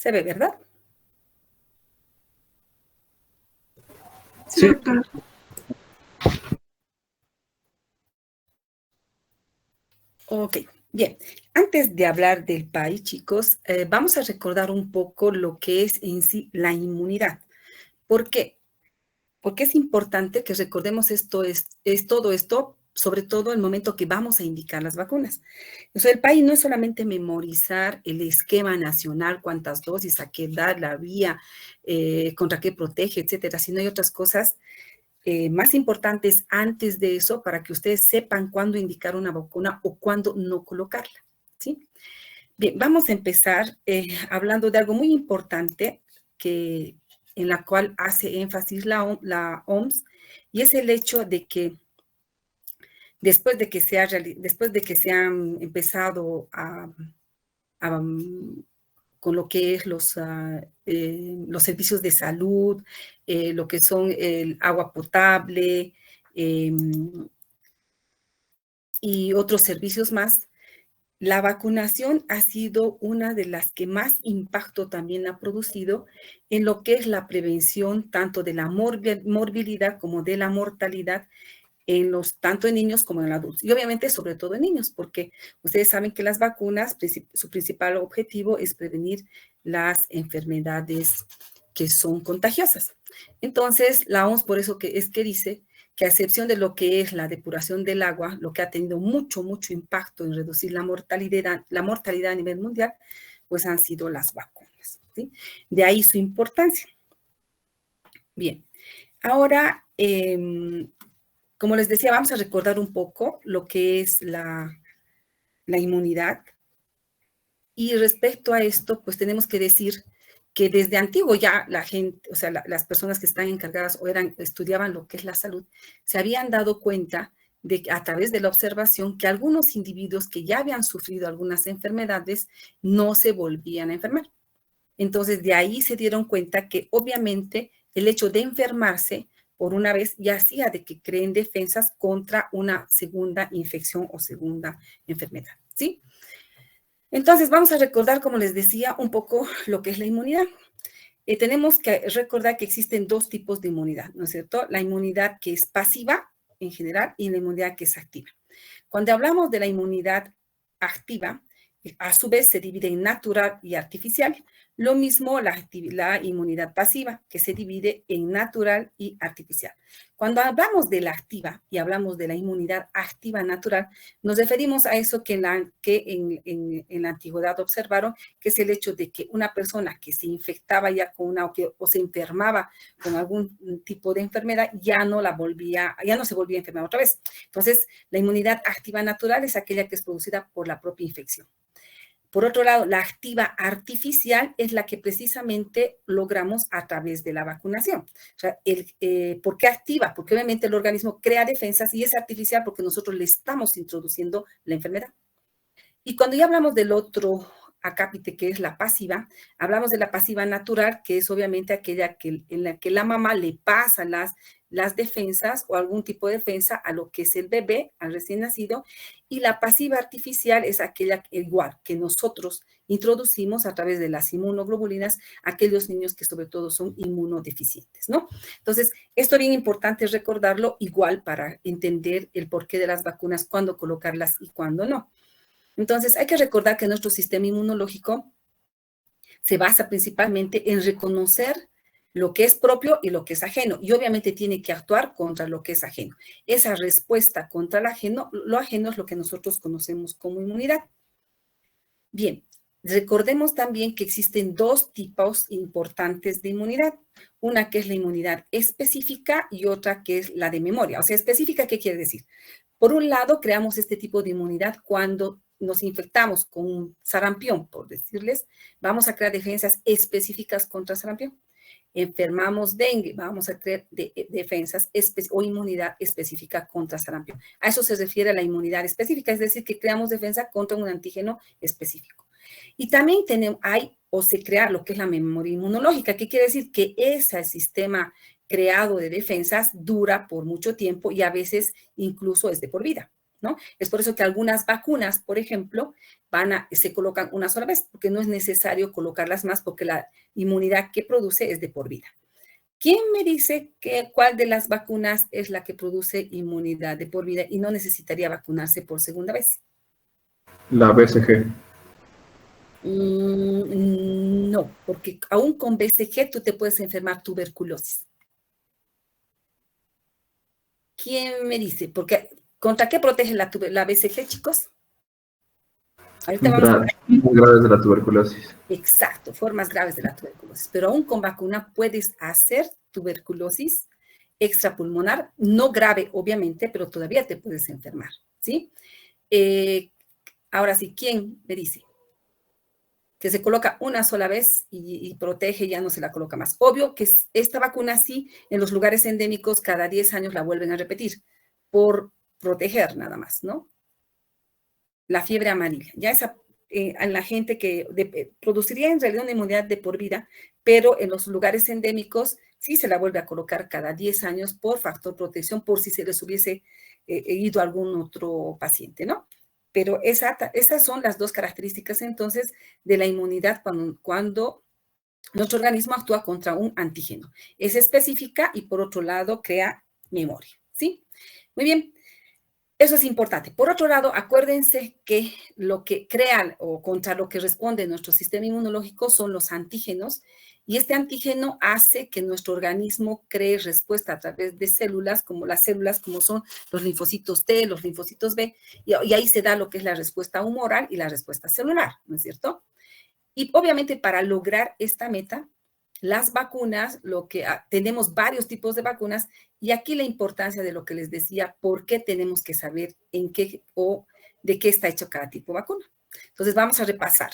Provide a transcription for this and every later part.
Se ve, ¿verdad? Sí, doctor. Ok, bien. Antes de hablar del PAI, chicos, vamos a recordar un poco lo que es en sí la inmunidad. ¿Por qué? Porque es importante que recordemos es todo esto, sobre todo el momento que vamos a indicar las vacunas. O sea, el PAI no es solamente memorizar el esquema nacional, cuántas dosis, a qué edad, la vía, contra qué protege, etcétera, sino hay otras cosas más importantes antes de eso para que ustedes sepan cuándo indicar una vacuna o cuándo no colocarla, ¿sí? Bien, vamos a empezar hablando de algo muy importante en la cual hace énfasis la OMS, y es el hecho de que después de que se han empezado a, con lo que es los servicios de salud, lo que son el agua potable y otros servicios más, la vacunación ha sido una de las que más impacto también ha producido en lo que es la prevención tanto de la morbilidad como de la mortalidad tanto en niños como en adultos. Y obviamente, sobre todo en niños, porque ustedes saben que las vacunas, su principal objetivo es prevenir las enfermedades que son contagiosas. Entonces, la OMS por eso que dice que a excepción de lo que es la depuración del agua, lo que ha tenido mucho impacto en reducir la mortalidad a nivel mundial, pues han sido las vacunas, ¿sí? De ahí su importancia. Bien, ahora, como les decía, vamos a recordar un poco lo que es la inmunidad. Y respecto a esto, pues tenemos que decir que desde antiguo ya la gente, o sea, las personas que están encargadas o estudiaban lo que es la salud, se habían dado cuenta de a través de la observación que algunos individuos que ya habían sufrido algunas enfermedades no se volvían a enfermar. Entonces, de ahí se dieron cuenta que obviamente el hecho de enfermarse por una vez ya hacía de que creen defensas contra una segunda infección o segunda enfermedad, ¿sí? Entonces, vamos a recordar, como les decía, un poco lo que es la inmunidad. Tenemos que recordar que existen dos tipos de inmunidad, ¿no es cierto? La inmunidad que es pasiva en general y la inmunidad que es activa. Cuando hablamos de la inmunidad activa, a su vez se divide en natural y artificial. Lo mismo la inmunidad pasiva, que se divide en natural y artificial. Cuando hablamos de la activa y hablamos de la inmunidad activa natural, nos referimos a eso que en la antigüedad observaron, que es el hecho de que una persona que se infectaba ya con o se enfermaba con algún tipo de enfermedad, ya no se volvía a enfermar otra vez. Entonces, la inmunidad activa natural es aquella que es producida por la propia infección. Por otro lado, la activa artificial es la que precisamente logramos a través de la vacunación. O sea, ¿por qué activa? Porque obviamente el organismo crea defensas y es artificial porque nosotros le estamos introduciendo la enfermedad. Y cuando ya hablamos del otro acápite, que es la pasiva, hablamos de la pasiva natural, que es obviamente aquella en la que la mamá le pasa las defensas o algún tipo de defensa a lo que es el bebé, al recién nacido, y la pasiva artificial es aquella igual que nosotros introducimos a través de las inmunoglobulinas a aquellos niños que sobre todo son inmunodeficientes, ¿no? Entonces, esto es bien importante recordarlo igual para entender el porqué de las vacunas, cuándo colocarlas y cuándo no. Entonces, hay que recordar que nuestro sistema inmunológico se basa principalmente en reconocer lo que es propio y lo que es ajeno, y obviamente tiene que actuar contra lo que es ajeno. Esa respuesta contra lo ajeno es lo que nosotros conocemos como inmunidad. Bien, recordemos también que existen dos tipos importantes de inmunidad. Una que es la inmunidad específica y otra que es la de memoria. O sea, específica, ¿qué quiere decir? Por un lado, creamos este tipo de inmunidad cuando nos infectamos con un sarampión, por decirles, vamos a crear defensas específicas contra sarampión. Enfermamos dengue, vamos a crear defensas o inmunidad específica contra sarampión. A eso se refiere a la inmunidad específica, es decir, que creamos defensa contra un antígeno específico. Y también se crea lo que es la memoria inmunológica, que quiere decir que ese sistema creado de defensas dura por mucho tiempo y a veces incluso es de por vida, ¿no? Es por eso que algunas vacunas, por ejemplo, se colocan una sola vez, porque no es necesario colocarlas más, porque la inmunidad que produce es de por vida. ¿Quién me dice cuál de las vacunas es la que produce inmunidad de por vida y no necesitaría vacunarse por segunda vez? La BCG. No, porque aún con BCG tú te puedes enfermar tuberculosis. ¿Quién me dice? Porque, ¿contra qué protege la BCG, chicos? Ahorita vamos a ver. Muy graves de la tuberculosis. Exacto, formas graves de la tuberculosis. Pero aún con vacuna puedes hacer tuberculosis extrapulmonar, no grave, obviamente, pero todavía te puedes enfermar, ¿sí? Ahora sí, ¿quién me dice? Que se coloca una sola vez y protege, ya no se la coloca más. Obvio que esta vacuna sí, en los lugares endémicos, cada 10 años la vuelven a repetir, por proteger nada más, ¿no? La fiebre amarilla, ya esa a la gente que produciría en realidad una inmunidad de por vida, pero en los lugares endémicos sí se la vuelve a colocar cada 10 años por factor protección, por si se les hubiese ido algún otro paciente, ¿no? Pero esas son las dos características entonces de la inmunidad cuando nuestro organismo actúa contra un antígeno. Es específica y por otro lado crea memoria, ¿sí? Muy bien. Eso es importante. Por otro lado, acuérdense que lo que crea o contra lo que responde nuestro sistema inmunológico son los antígenos, y este antígeno hace que nuestro organismo cree respuesta a través de células, como las células como son los linfocitos T, los linfocitos B, y ahí se da lo que es la respuesta humoral y la respuesta celular, ¿no es cierto? Y obviamente para lograr esta meta, las vacunas, tenemos varios tipos de vacunas, y aquí la importancia de lo que les decía, por qué tenemos que saber en qué o de qué está hecho cada tipo de vacuna. Entonces vamos a repasar.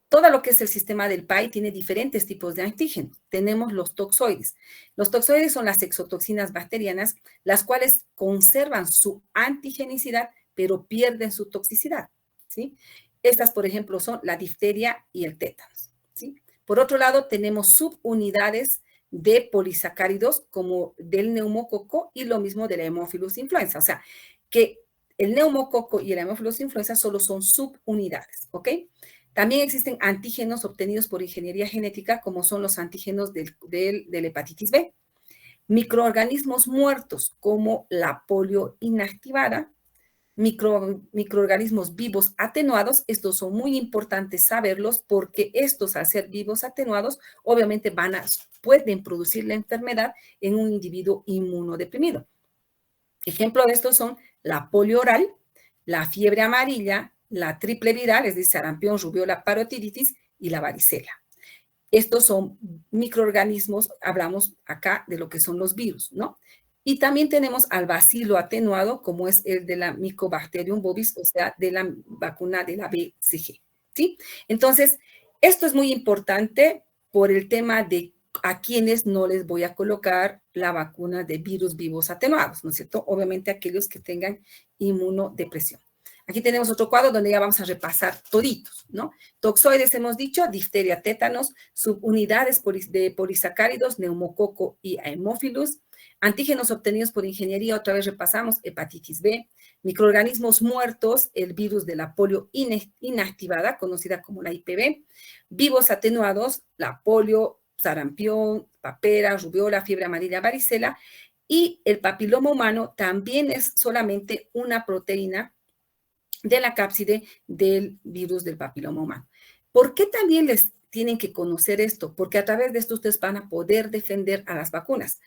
Todo lo que es el sistema del PAI tiene diferentes tipos de antígenos. Tenemos los toxoides. Los toxoides son las exotoxinas bacterianas, las cuales conservan su antigenicidad, pero pierden su toxicidad, ¿sí? Estas, por ejemplo, son la difteria y el tétanos, ¿sí? Por otro lado, tenemos subunidades de polisacáridos como del neumococo y lo mismo de la Haemophilus influenza. O sea, que el neumococo y el Haemophilus influenza solo son subunidades, ¿ok? También existen antígenos obtenidos por ingeniería genética, como son los antígenos del hepatitis B. Microorganismos muertos, como la polio inactivada. Microorganismos vivos atenuados, estos son muy importantes saberlos, porque estos, al ser vivos atenuados, obviamente pueden producir la enfermedad en un individuo inmunodeprimido. Ejemplo de estos son la polio oral, la fiebre amarilla, la triple viral, es decir, sarampión, rubiola, parotiditis y la varicela. Estos son microorganismos, hablamos acá de lo que son los virus, ¿no? Y también tenemos al bacilo atenuado, como es el de la Mycobacterium bovis, o sea, de la vacuna de la BCG, ¿sí? Entonces, esto es muy importante por el tema de a quienes no les voy a colocar la vacuna de virus vivos atenuados, ¿no es cierto? Obviamente aquellos que tengan inmunodepresión. Aquí tenemos otro cuadro donde ya vamos a repasar toditos, ¿no? Toxoides hemos dicho, difteria, tétanos, subunidades de polisacáridos, neumococo y Haemophilus, antígenos obtenidos por ingeniería, otra vez repasamos, hepatitis B, microorganismos muertos, el virus de la polio inactivada, conocida como la IPV, vivos atenuados, la polio, sarampión, papera, rubiola, fiebre amarilla, varicela, y el papiloma humano también es solamente una proteína de la cápside del virus del papiloma humano. ¿Por qué también les tienen que conocer esto? Porque a través de esto ustedes van a poder defender a las vacunas.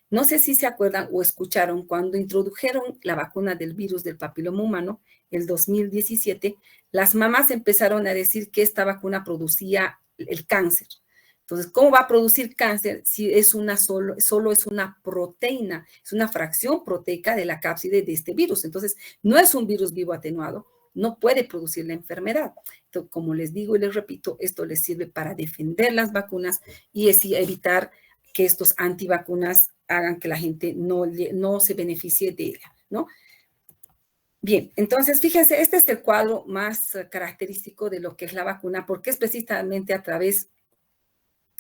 No sé si se acuerdan o escucharon cuando introdujeron la vacuna del virus del papiloma humano, el 2017, las mamás empezaron a decir que esta vacuna producía el cáncer. Entonces, ¿cómo va a producir cáncer si es solo es una proteína, es una fracción proteica de la cápside de este virus? Entonces, no es un virus vivo atenuado, no puede producir la enfermedad. Entonces, como les digo y les repito, esto les sirve para defender las vacunas y así evitar que estos antivacunas hagan que la gente no se beneficie de ella, ¿no? Bien, entonces fíjense, este es el cuadro más característico de lo que es la vacuna, porque es precisamente a través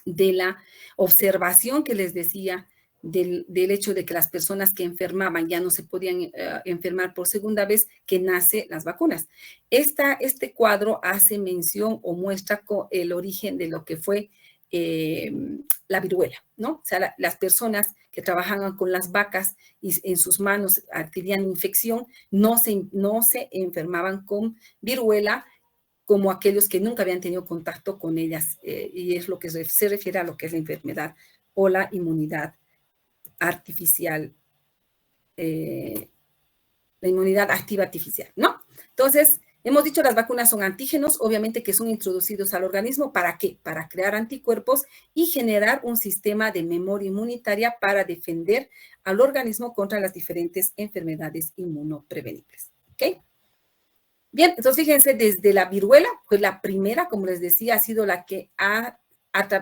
de la observación que les decía del hecho de que las personas que enfermaban ya no se podían enfermar por segunda vez, que nace las vacunas. Este cuadro hace mención o muestra el origen de lo que fue la viruela, ¿no? O sea, las personas que trabajaban con las vacas y en sus manos adquirían infección, no se enfermaban con viruela como aquellos que nunca habían tenido contacto con ellas, y es lo que se refiere a lo que es la enfermedad o la inmunidad artificial, la inmunidad activa artificial, ¿no? Entonces, hemos dicho las vacunas son antígenos, obviamente que son introducidos al organismo, ¿para qué? Para crear anticuerpos y generar un sistema de memoria inmunitaria para defender al organismo contra las diferentes enfermedades inmunoprevenibles, ¿ok? Bien, entonces fíjense, desde la viruela, pues la primera, como les decía, ha sido la que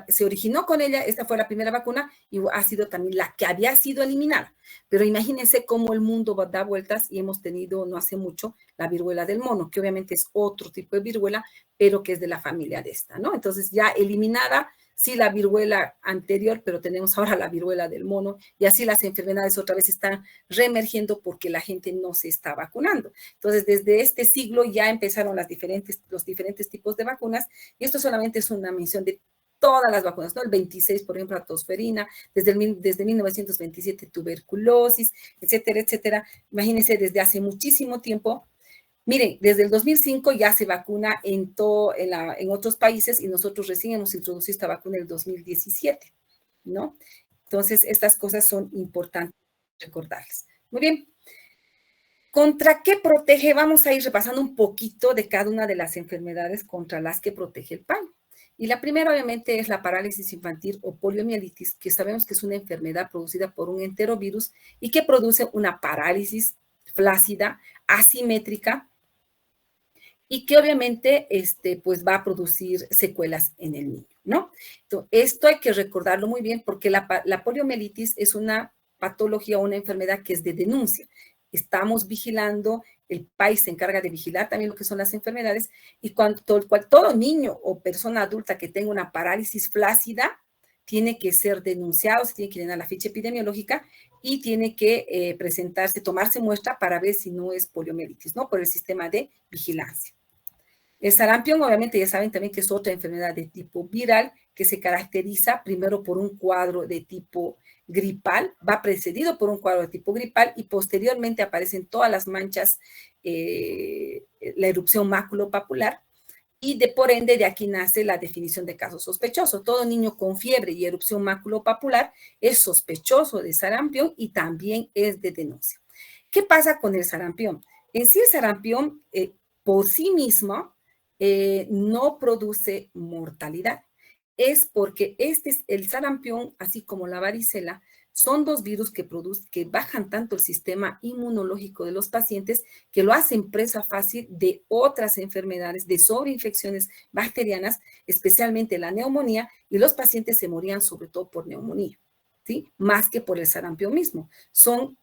se originó con ella, esta fue la primera vacuna y ha sido también la que había sido eliminada. Pero imagínense cómo el mundo da vueltas y hemos tenido no hace mucho la viruela del mono, que obviamente es otro tipo de viruela, pero que es de la familia de esta, ¿no? Entonces ya eliminada, sí, la viruela anterior, pero tenemos ahora la viruela del mono y así las enfermedades otra vez están reemergiendo porque la gente no se está vacunando. Entonces, desde este siglo ya empezaron los diferentes tipos de vacunas y esto solamente es una mención de todas las vacunas, ¿no? El 26, por ejemplo, la tosferina, desde 1927 tuberculosis, etcétera, etcétera. Imagínense, desde hace muchísimo tiempo. Miren, desde el 2005 ya se vacuna en otros países y nosotros recién hemos introducido esta vacuna en el 2017, ¿no? Entonces, estas cosas son importantes recordarlas. Muy bien. ¿Contra qué protege? Vamos a ir repasando un poquito de cada una de las enfermedades contra las que protege el PAI. Y la primera, obviamente, es la parálisis infantil o poliomielitis, que sabemos que es una enfermedad producida por un enterovirus y que produce una parálisis flácida, asimétrica, y que obviamente pues va a producir secuelas en el niño, ¿no? Entonces, esto hay que recordarlo muy bien porque la poliomielitis es una patología o una enfermedad que es de denuncia. Estamos vigilando, el país se encarga de vigilar también lo que son las enfermedades y todo niño o persona adulta que tenga una parálisis flácida tiene que ser denunciado, se tiene que llenar la ficha epidemiológica y tiene que tomarse muestra para ver si no es poliomielitis, ¿no? Por el sistema de vigilancia. El sarampión, obviamente, ya saben también que es otra enfermedad de tipo viral que se caracteriza primero por un cuadro de tipo gripal, va precedido por un cuadro de tipo gripal y posteriormente aparecen todas las manchas, la erupción maculopapular y por ende de aquí nace la definición de caso sospechoso. Todo niño con fiebre y erupción maculopapular es sospechoso de sarampión y también es de denuncia. ¿Qué pasa con el sarampión? En sí el sarampión por sí mismo no produce mortalidad. Es porque el sarampión, así como la varicela, son dos virus que bajan tanto el sistema inmunológico de los pacientes que lo hacen presa fácil de otras enfermedades, de sobreinfecciones bacterianas, especialmente la neumonía, y los pacientes se morían sobre todo por neumonía, ¿sí? Más que por el sarampión mismo. Son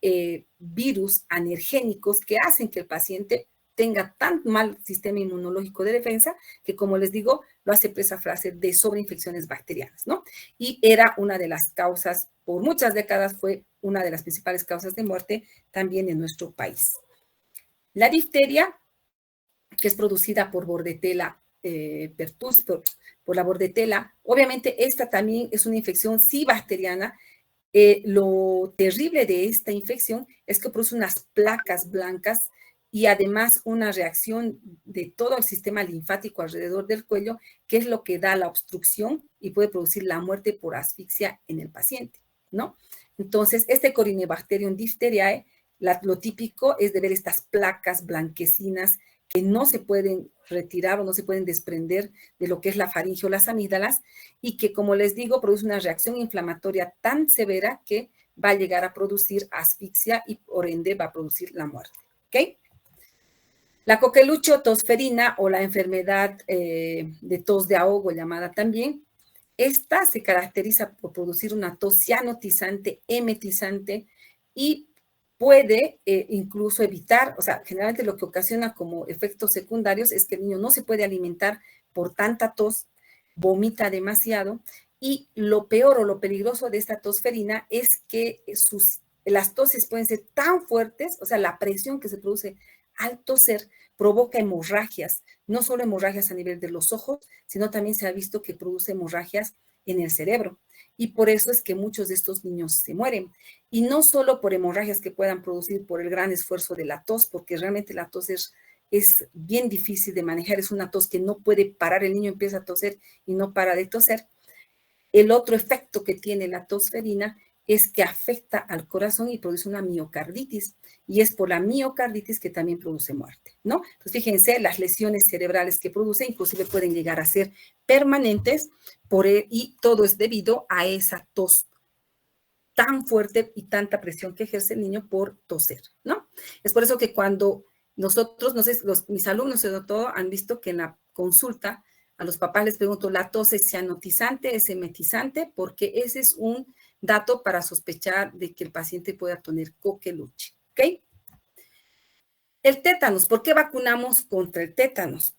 virus anergénicos que hacen que el paciente tenga tan mal sistema inmunológico de defensa que, como les digo, lo hace presa fácil de sobreinfecciones bacterianas, ¿no? Y era una de las causas, por muchas décadas, fue una de las principales causas de muerte también en nuestro país. La difteria, que es producida por Bordetella pertussis, por la Bordetella, obviamente esta también es una infección sí bacteriana. Lo terrible de esta infección es que produce unas placas blancas y además una reacción de todo el sistema linfático alrededor del cuello, que es lo que da la obstrucción y puede producir la muerte por asfixia en el paciente, ¿no? Entonces, este Corynebacterium diphtheriae, lo típico es de ver estas placas blanquecinas que no se pueden retirar o no se pueden desprender de lo que es la faringe o las amígdalas y que, como les digo, produce una reacción inflamatoria tan severa que va a llegar a producir asfixia y por ende va a producir la muerte, ¿ok? La coquelucho-tosferina o la enfermedad de tos de ahogo llamada también, esta se caracteriza por producir una tos cianotizante, emetizante y puede incluso evitar, o sea, generalmente lo que ocasiona como efectos secundarios es que el niño no se puede alimentar por tanta tos, vomita demasiado Y lo peor o lo peligroso de esta tos ferina es que las toses pueden ser tan fuertes, o sea, la presión que se produce al toser provoca hemorragias, no solo hemorragias a nivel de los ojos, sino también se ha visto que produce hemorragias en el cerebro. Y por eso es que muchos de estos niños se mueren. Y no solo por hemorragias que puedan producir por el gran esfuerzo de la tos, porque realmente la tos es bien difícil de manejar, es una tos que no puede parar, el niño empieza a toser y no para de toser. El otro efecto que tiene la tos ferina es que afecta al corazón y produce una miocarditis, y es por la miocarditis que también produce muerte, ¿no? Entonces, fíjense, las lesiones cerebrales que produce inclusive pueden llegar a ser permanentes, y todo es debido a esa tos tan fuerte y tanta presión que ejerce el niño por toser, ¿no? Es por eso que cuando nosotros, no sé, mis alumnos sobre todo han visto que en la consulta a los papás les pregunto, ¿la tos es cianotizante, es emetizante? Porque ese es un dato para sospechar de que el paciente pueda tener coqueluche, ¿ok? El tétanos, ¿por qué vacunamos contra el tétanos?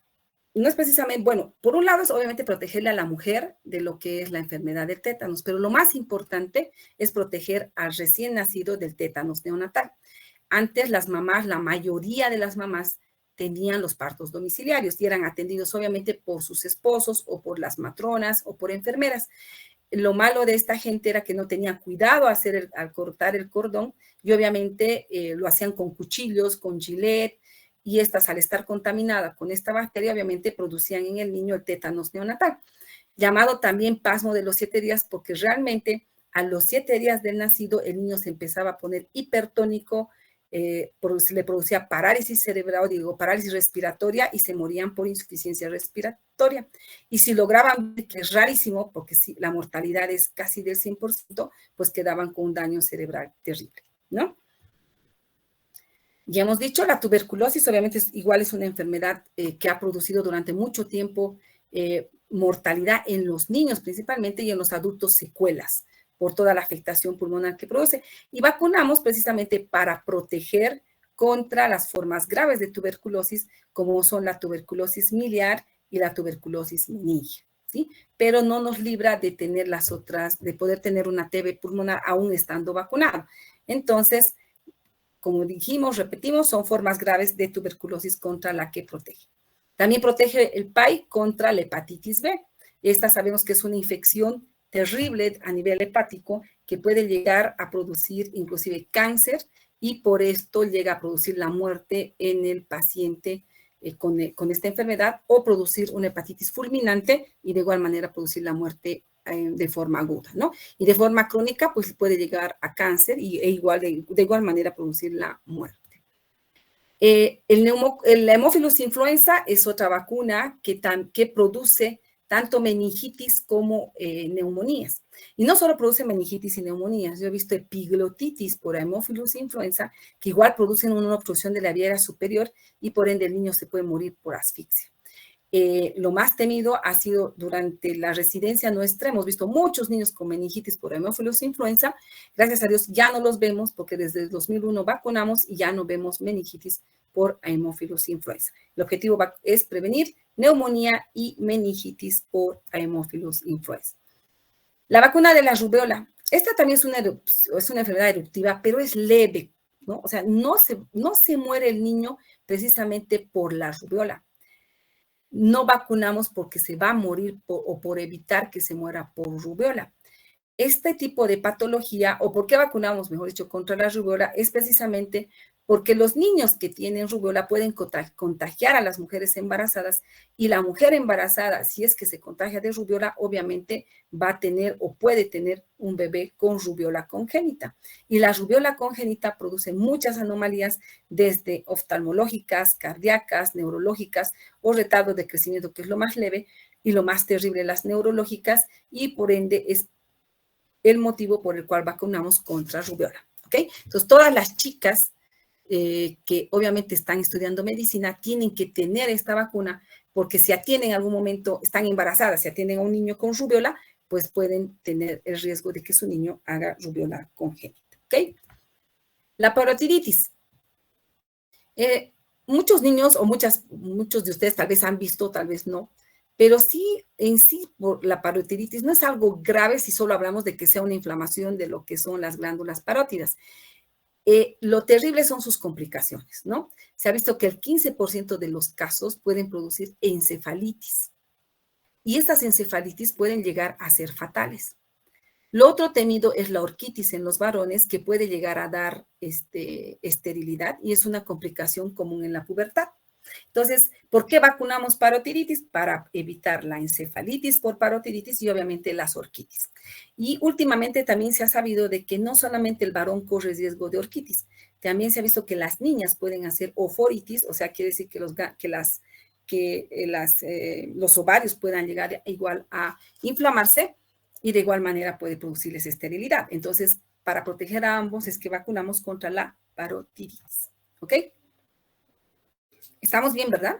No es precisamente, bueno, por un lado es obviamente protegerle a la mujer de lo que es la enfermedad del tétanos, pero lo más importante es proteger al recién nacido del tétanos neonatal. Antes las mamás, la mayoría de las mamás tenían los partos domiciliarios y eran atendidos obviamente por sus esposos o por las matronas o por enfermeras. Lo malo de esta gente era que no tenían cuidado al cortar el cordón y obviamente lo hacían con cuchillos, con gilet, y estas al estar contaminadas con esta bacteria obviamente producían en el niño el tétanos neonatal, llamado también pasmo de los 7 días porque realmente a los 7 días del nacido el niño se empezaba a poner hipertónico, le producía parálisis cerebral, parálisis respiratoria y se morían por insuficiencia respiratoria. Y si lograban, que es rarísimo, porque si la mortalidad es casi del 100%, pues quedaban con un daño cerebral terrible, ¿no? Ya hemos dicho, la tuberculosis obviamente es una enfermedad que ha producido durante mucho tiempo mortalidad en los niños principalmente y en los adultos secuelas por toda la afectación pulmonar que produce. Y vacunamos precisamente para proteger contra las formas graves de tuberculosis, como son la tuberculosis miliar y la tuberculosis meningia, ¿sí? Pero no nos libra de tener las otras, de poder tener una TB pulmonar aún estando vacunado. Entonces, como dijimos, repetimos, son formas graves de tuberculosis contra la que protege. También protege el PAI contra la hepatitis B. Esta sabemos que es una infección terrible a nivel hepático que puede llegar a producir inclusive cáncer y por esto llega a producir la muerte en el paciente con esta enfermedad o producir una hepatitis fulminante y de igual manera producir la muerte de forma aguda, ¿no? Y de forma crónica, pues puede llegar a cáncer y de igual manera producir la muerte. La Haemophilus influenza es otra vacuna que produce tanto meningitis como neumonías. Y no solo produce meningitis y neumonías, yo he visto epiglotitis por Haemophilus influenza, que igual producen una obstrucción de la vía aérea superior y por ende el niño se puede morir por asfixia. Lo más temido ha sido durante la residencia nuestra, hemos visto muchos niños con meningitis por Haemophilus influenza, gracias a Dios ya no los vemos porque desde el 2001 vacunamos y ya no vemos meningitis por Haemophilus influenza. El objetivo es prevenir neumonía y meningitis por Haemophilus influenza. La vacuna de la rubéola, esta también es una enfermedad eruptiva, pero es leve, ¿no? O sea, no se muere el niño precisamente por la rubéola. No vacunamos porque se va a morir o por evitar que se muera por rubéola. Este tipo de patología, o por qué vacunamos, mejor dicho, contra la rubéola, es precisamente porque los niños que tienen rubéola pueden contagiar a las mujeres embarazadas y la mujer embarazada, si es que se contagia de rubéola, obviamente va a tener o puede tener un bebé con rubéola congénita. Y la rubéola congénita produce muchas anomalías desde oftalmológicas, cardíacas, neurológicas o retardo de crecimiento, que es lo más leve, y lo más terrible, las neurológicas, y por ende es el motivo por el cual vacunamos contra rubéola, ¿ok? Entonces, todas las chicas que obviamente están estudiando medicina tienen que tener esta vacuna porque si atienden en algún momento, están embarazadas, si atienden a un niño con rubéola, pues pueden tener el riesgo de que su niño haga rubéola congénita, ¿ok? La parotiditis. Muchos niños o muchos de ustedes tal vez han visto, tal vez no, Pero sí, en sí, la parotiditis no es algo grave si solo hablamos de que sea una inflamación de lo que son las glándulas parótidas. Lo terrible son sus complicaciones, ¿no? Se ha visto que el 15% de los casos pueden producir encefalitis. Y estas encefalitis pueden llegar a ser fatales. Lo otro temido es la orquitis en los varones, que puede llegar a dar esterilidad y es una complicación común en la pubertad. Entonces, ¿por qué vacunamos parotiditis? Para evitar la encefalitis por parotiditis y obviamente las orquitis. Y últimamente también se ha sabido de que no solamente el varón corre riesgo de orquitis, también se ha visto que las niñas pueden hacer oforitis, o sea, quiere decir que los ovarios puedan llegar igual a inflamarse y de igual manera puede producirles esterilidad. Entonces, para proteger a ambos es que vacunamos contra la parotiditis. ¿Ok? ¿Estamos bien, verdad?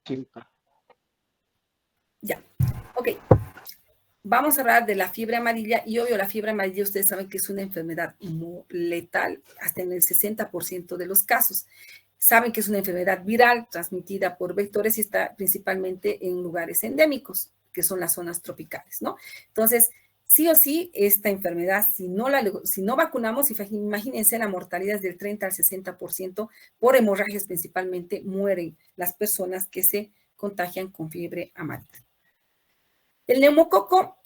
Sí. Ya, ok. Vamos a hablar de la fiebre amarilla y obvio la fiebre amarilla ustedes saben que es una enfermedad letal hasta en el 60% de los casos. Saben que es una enfermedad viral transmitida por vectores y está principalmente en lugares endémicos, que son las zonas tropicales, ¿no? Entonces, sí o sí, esta enfermedad, si no vacunamos, imagínense, la mortalidad es del 30 al 60%, por hemorragias principalmente mueren las personas que se contagian con fiebre amarilla. El neumococo,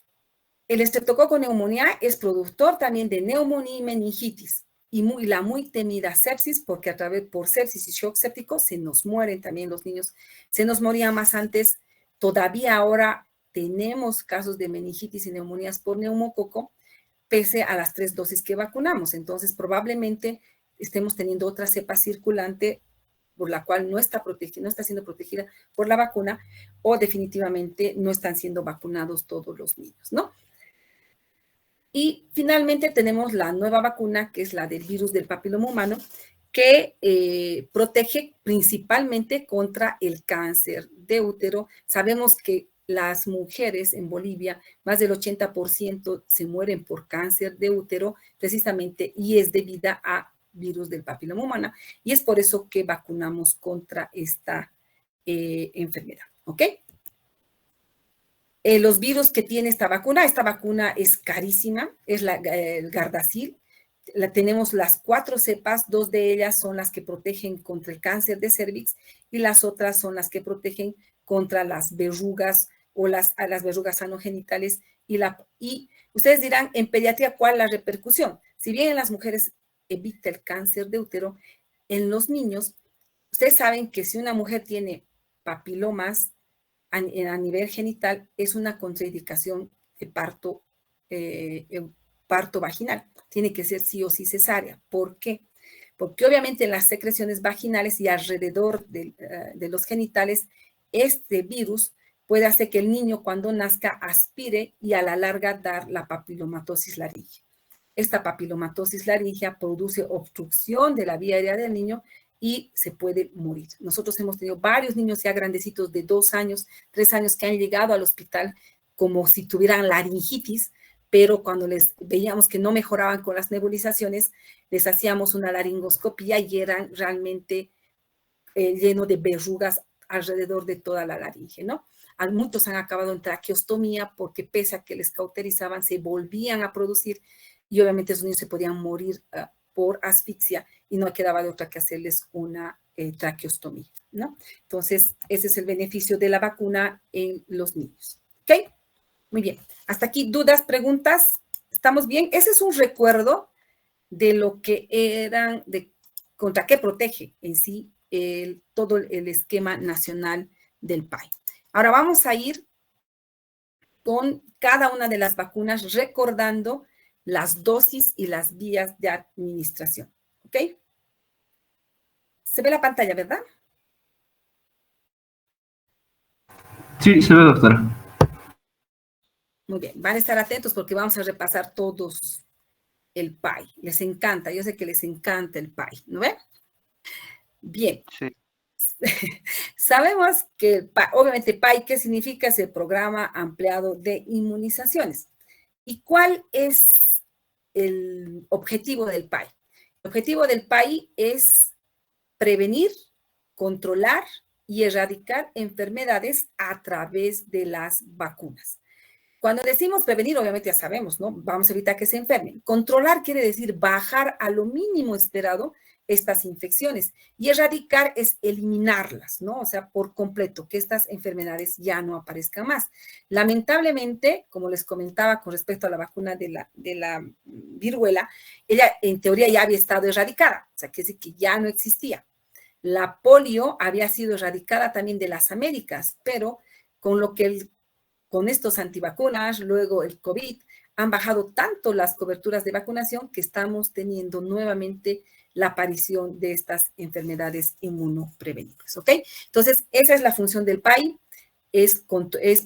el estreptococo neumonía es productor también de neumonía y meningitis y la muy temida sepsis, porque por sepsis y shock séptico se nos mueren también los niños. Se nos moría más antes, todavía ahora tenemos casos de meningitis y neumonías por neumococo, pese a las 3 dosis que vacunamos. Entonces, probablemente estemos teniendo otra cepa circulante por la cual no está siendo protegida por la vacuna, o definitivamente no están siendo vacunados todos los niños, ¿no? Y finalmente tenemos la nueva vacuna, que es la del virus del papiloma humano, que protege principalmente contra el cáncer de útero. Sabemos que las mujeres en Bolivia, más del 80% se mueren por cáncer de útero, precisamente, y es debido a virus del papiloma humano, y es por eso que vacunamos contra esta enfermedad, ¿ok? Los virus que tiene esta vacuna es carísima, es el Gardasil. Tenemos las 4 cepas, 2 de ellas son las que protegen contra el cáncer de cervix y las otras son las que protegen contra las verrugas o las verrugas anogenitales. Y ustedes dirán, en pediatría, ¿cuál es la repercusión? Si bien en las mujeres evita el cáncer de útero, en los niños, ustedes saben que si una mujer tiene papilomas a nivel genital, es una contraindicación de parto vaginal. Tiene que ser sí o sí cesárea. ¿Por qué? Porque obviamente en las secreciones vaginales y alrededor de los genitales, este virus puede hacer que el niño cuando nazca aspire y a la larga dar la papilomatosis laringea. Esta papilomatosis laringea produce obstrucción de la vía aérea del niño y se puede morir. Nosotros hemos tenido varios niños ya grandecitos de 2 años, 3 años que han llegado al hospital como si tuvieran laringitis, pero cuando les veíamos que no mejoraban con las nebulizaciones, les hacíamos una laringoscopía y eran realmente lleno de verrugas alrededor de toda la laringe, ¿no? Muchos han acabado en traqueostomía porque pese a que les cauterizaban, se volvían a producir y obviamente esos niños se podían morir por asfixia y no quedaba de otra que hacerles una traqueostomía, ¿no? Entonces, ese es el beneficio de la vacuna en los niños, ¿ok? Muy bien. Hasta aquí, ¿dudas, preguntas? ¿Estamos bien? Ese es un recuerdo de lo que eran, contra qué protege en sí todo el esquema nacional del PAI. Ahora vamos a ir con cada una de las vacunas recordando las dosis y las vías de administración. ¿Ok? Se ve la pantalla, ¿verdad? Sí, se ve, doctora. Muy bien, van a estar atentos porque vamos a repasar todos el PAI. Les encanta, yo sé que les encanta el PAI, ¿no ven? Bien. Sí. Sabemos que obviamente PAI, ¿qué significa? Es el Programa Ampliado de Inmunizaciones. ¿Y cuál es el objetivo del PAI? El objetivo del PAI es prevenir, controlar y erradicar enfermedades a través de las vacunas. Cuando decimos prevenir, obviamente ya sabemos, ¿no? Vamos a evitar que se enfermen. Controlar quiere decir bajar a lo mínimo esperado estas infecciones y erradicar es eliminarlas, ¿no? O sea, por completo, que estas enfermedades ya no aparezcan más. Lamentablemente, como les comentaba con respecto a la vacuna de la viruela, ella en teoría ya había estado erradicada, o sea, quiere decir que ya no existía. La polio había sido erradicada también de las Américas, pero con estos antivacunas, luego el COVID, han bajado tanto las coberturas de vacunación que estamos teniendo nuevamente la aparición de estas enfermedades inmunoprevenibles, ¿ok? Entonces, esa es la función del PAI, es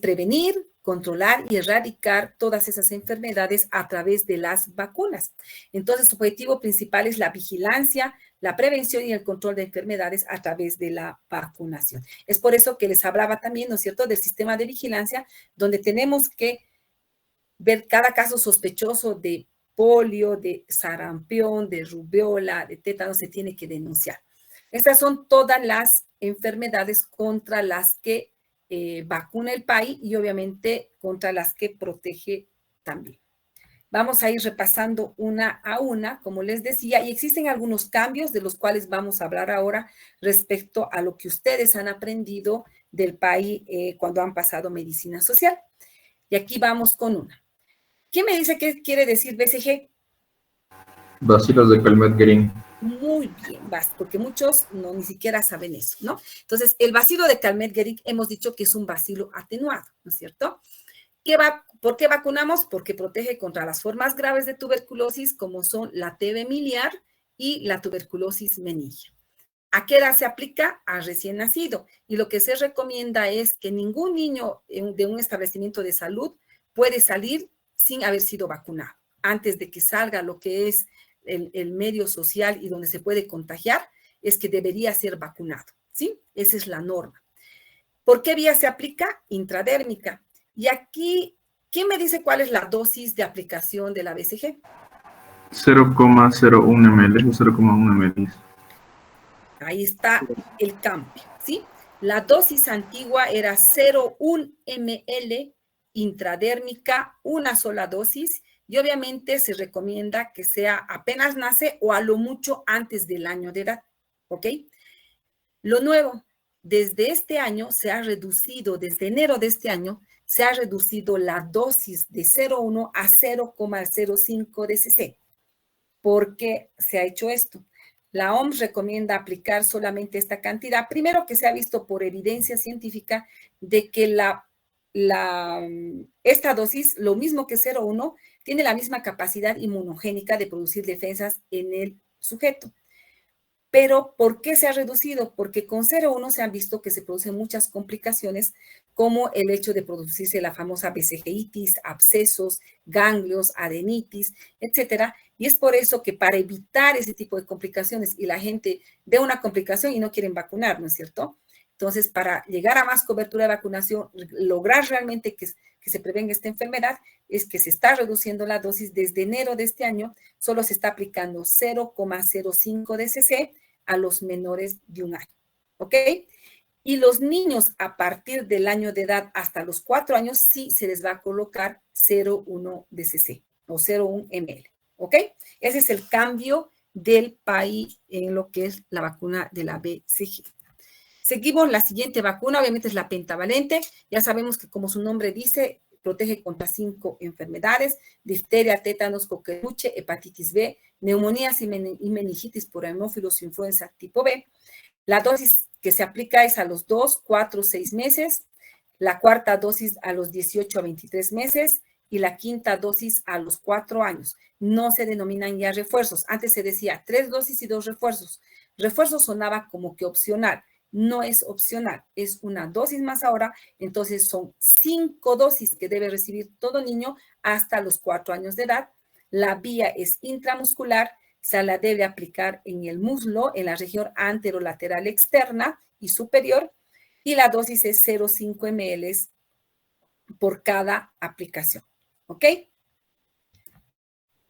prevenir, controlar y erradicar todas esas enfermedades a través de las vacunas. Entonces, su objetivo principal es la vigilancia, la prevención y el control de enfermedades a través de la vacunación. Es por eso que les hablaba también, ¿no es cierto?, del sistema de vigilancia, donde tenemos que ver cada caso sospechoso de polio, de sarampión, de rubiola, de tétano, se tiene que denunciar. Estas son todas las enfermedades contra las que vacuna el PAI y obviamente contra las que protege también. Vamos a ir repasando una a una, como les decía, y existen algunos cambios de los cuales vamos a hablar ahora respecto a lo que ustedes han aprendido del PAI cuando han pasado medicina social. Y aquí vamos con una. ¿Quién me dice qué quiere decir BCG? Bacilos de Calmette-Guerin. Muy bien, porque muchos no ni siquiera saben eso, ¿no? Entonces, el bacilo de Calmette-Guerin hemos dicho que es un bacilo atenuado, ¿no es cierto? ¿Por qué vacunamos? Porque protege contra las formas graves de tuberculosis, como son la TB miliar y la tuberculosis meningia. ¿A qué edad se aplica? A recién nacido. Y lo que se recomienda es que ningún niño de un establecimiento de salud puede salir sin haber sido vacunado. Antes de que salga lo que es el medio social y donde se puede contagiar, es que debería ser vacunado, ¿sí? Esa es la norma. ¿Por qué vía se aplica? Intradérmica. Y aquí, ¿quién me dice cuál es la dosis de aplicación de la BCG? 0,01 ml o 0,1 ml. Ahí está el cambio, ¿sí? La dosis antigua era 0,1 ml intradérmica, una sola dosis, y obviamente se recomienda que sea apenas nace o a lo mucho antes del año de edad, ¿ok? Lo nuevo, desde este año se ha reducido, desde enero de este año, se ha reducido la dosis de 0,1 a 0,05 de cc. ¿Por qué se ha hecho esto? La OMS recomienda aplicar solamente esta cantidad. Primero, que se ha visto por evidencia científica de que esta dosis, lo mismo que 0,1, tiene la misma capacidad inmunogénica de producir defensas en el sujeto. Pero, ¿por qué se ha reducido? Porque con 0,1 se han visto que se producen muchas complicaciones, como el hecho de producirse la famosa BCGitis, abscesos, ganglios, adenitis, etcétera. Y es por eso que para evitar ese tipo de complicaciones, y la gente ve una complicación y no quieren vacunar, ¿no es cierto? Entonces, para llegar a más cobertura de vacunación, lograr realmente que se prevenga esta enfermedad, es que se está reduciendo la dosis. Desde enero de este año, solo se está aplicando 0,05 de cc a los menores de 1 año, ¿ok? Y los niños a partir del año de edad hasta los 4 años, sí se les va a colocar 0,1 de cc o 0,1 ml, ¿ok? Ese es el cambio del PAI en lo que es la vacuna de la BCG. Seguimos, la siguiente vacuna, obviamente es la pentavalente. Ya sabemos que, como su nombre dice, protege contra 5 enfermedades: difteria, tétanos, coqueluche, hepatitis B, neumonías y meningitis por hemófilos influenza tipo B. La dosis que se aplica es a los 2, 4, 6 meses, la cuarta dosis a los 18 a 23 meses y la quinta dosis a los 4 años. No se denominan ya refuerzos. Antes se decía 3 dosis y 2 refuerzos. Refuerzo sonaba como que opcional. No es opcional, es una dosis más ahora. Entonces son 5 dosis que debe recibir todo niño hasta los 4 años de edad. La vía es intramuscular, se la debe aplicar en el muslo, en la región anterolateral externa y superior, y la dosis es 0,5 ml por cada aplicación, ¿ok?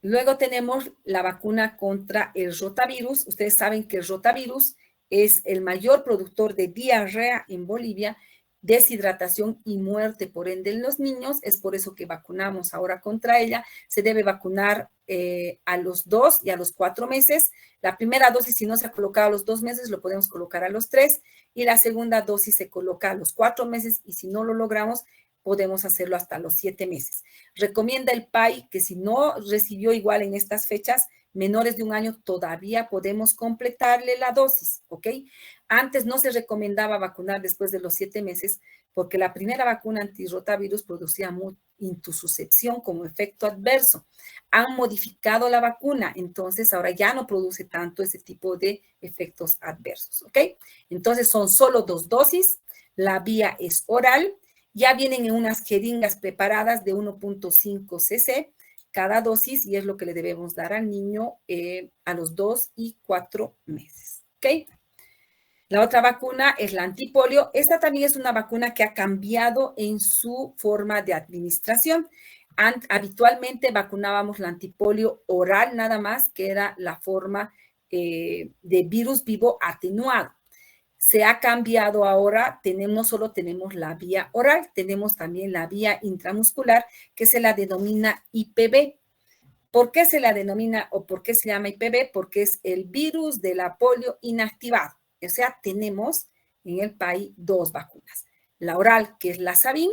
Luego tenemos la vacuna contra el rotavirus. Ustedes saben que el rotavirus es el mayor productor de diarrea en Bolivia, deshidratación y muerte, por ende, en los niños. Es por eso que vacunamos ahora contra ella. Se debe vacunar a los 2 y a los 4 meses. La primera dosis, si no se ha colocado a los 2 meses, lo podemos colocar a los 3. Y la segunda dosis se coloca a los 4 meses. Y si no lo logramos, podemos hacerlo hasta los 7 meses. Recomienda el PAI que si no recibió igual en estas fechas, menores de 1 año, todavía podemos completarle la dosis, ¿ok? Antes no se recomendaba vacunar después de los 7 meses porque la primera vacuna antirrotavirus producía intususcepción como efecto adverso. Han modificado la vacuna, entonces ahora ya no produce tanto ese tipo de efectos adversos, ¿ok? Entonces son solo 2 dosis, la vía es oral. Ya vienen en unas jeringas preparadas de 1.5 cc cada dosis y es lo que le debemos dar al niño a los 2 y 4 meses. ¿Ok? La otra vacuna es la antipolio. Esta también es una vacuna que ha cambiado en su forma de administración. Habitualmente vacunábamos la antipolio oral nada más, que era la forma de virus vivo atenuado. Se ha cambiado ahora, no solo tenemos la vía oral, tenemos también la vía intramuscular, que se la denomina IPV. ¿Por qué se la denomina o por qué se llama IPV? Porque es el virus de la polio inactivado. O sea, tenemos en el país 2 vacunas. La oral, que es la Sabin,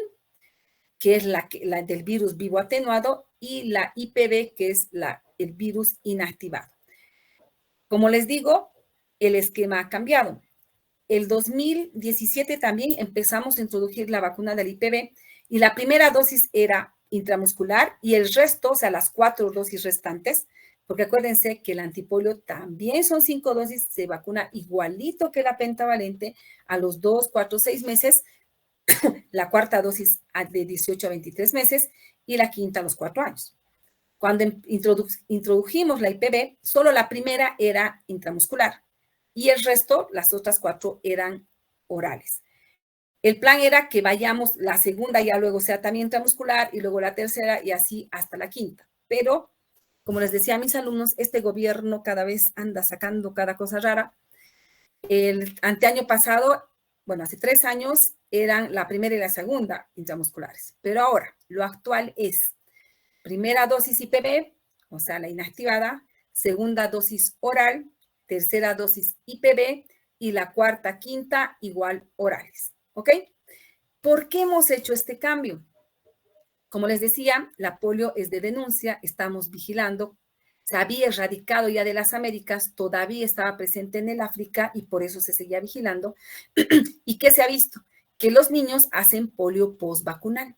que es la del virus vivo atenuado, y la IPV, que es el virus inactivado. Como les digo, el esquema ha cambiado. El 2017 también empezamos a introducir la vacuna del IPV y la primera dosis era intramuscular y el resto, o sea, las 4 dosis restantes, porque acuérdense que el antipolio también son 5 dosis, se vacuna igualito que la pentavalente a los 2, 4, 6 meses, la cuarta dosis de 18 a 23 meses y la quinta a los 4 años. Cuando introdujimos la IPV, solo la primera era intramuscular y el resto, las otras 4, eran orales. El plan era que vayamos, la segunda ya luego sea también intramuscular y luego la tercera y así hasta la quinta. Pero, como les decía a mis alumnos, este gobierno cada vez anda sacando cada cosa rara. El anteaño pasado, bueno, hace 3 años, eran la primera y la segunda intramusculares. Pero ahora, lo actual es primera dosis IPV, o sea, la inactivada, segunda dosis oral, tercera dosis IPV y la cuarta, quinta igual orales, ¿ok? ¿Por qué hemos hecho este cambio? Como les decía, la polio es de denuncia, estamos vigilando, se había erradicado ya de las Américas, todavía estaba presente en el África y por eso se seguía vigilando. ¿Y qué se ha visto? Que los niños hacen polio postvacunal.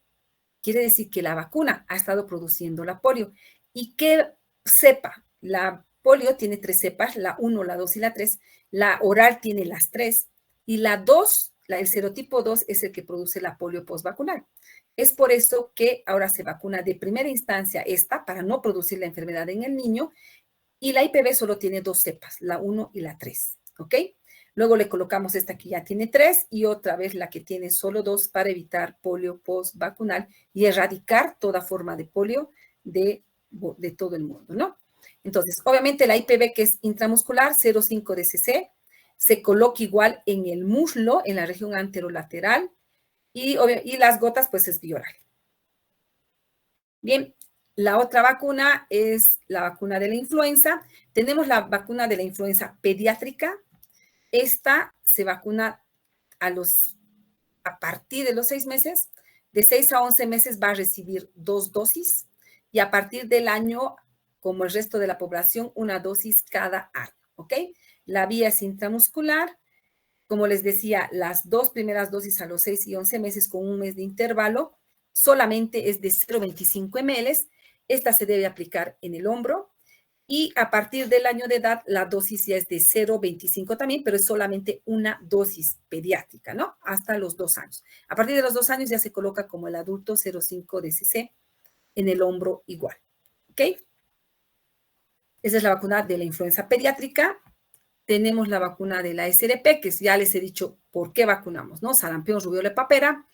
Quiere decir que la vacuna ha estado produciendo la polio. ¿Y qué cepa? La polio tiene 3 cepas, la 1, la 2 y la 3. La oral tiene las 3. Y la 2, el serotipo 2, es el que produce la polio postvacunal. Es por eso que ahora se vacuna de primera instancia esta, para no producir la enfermedad en el niño. Y la IPV solo tiene 2 cepas, la 1 y la 3. ¿Ok? Luego le colocamos esta que ya tiene 3 y otra vez la que tiene solo 2 para evitar polio postvacunal y erradicar toda forma de polio de todo el mundo, ¿no? Entonces, obviamente la IPV, que es intramuscular, 0,5 de cc, se coloca igual en el muslo, en la región anterolateral, y las gotas, pues, es bioral. Bien, la otra vacuna es la vacuna de la influenza. Tenemos la vacuna de la influenza pediátrica. Esta se vacuna a partir de los 6 meses. De 6 a 11 meses va a recibir 2 dosis y a partir del año, como el resto de la población, 1 dosis cada año, ¿ok? La vía es intramuscular. Como les decía, las 2 primeras dosis a los 6 y 11 meses con 1 mes de intervalo solamente es de 0,25 ml. Esta se debe aplicar en el hombro. Y a partir del año de edad, la dosis ya es de 0,25 también, pero es solamente una dosis pediátrica, ¿no? Hasta los 2 años. A partir de los 2 años ya se coloca como el adulto 0,5 de cc en el hombro igual, ¿ok? Esa es la vacuna de la influenza pediátrica. Tenemos la vacuna de la SRP, que ya les he dicho por qué vacunamos, ¿no? Sarampión, rubiola, papera.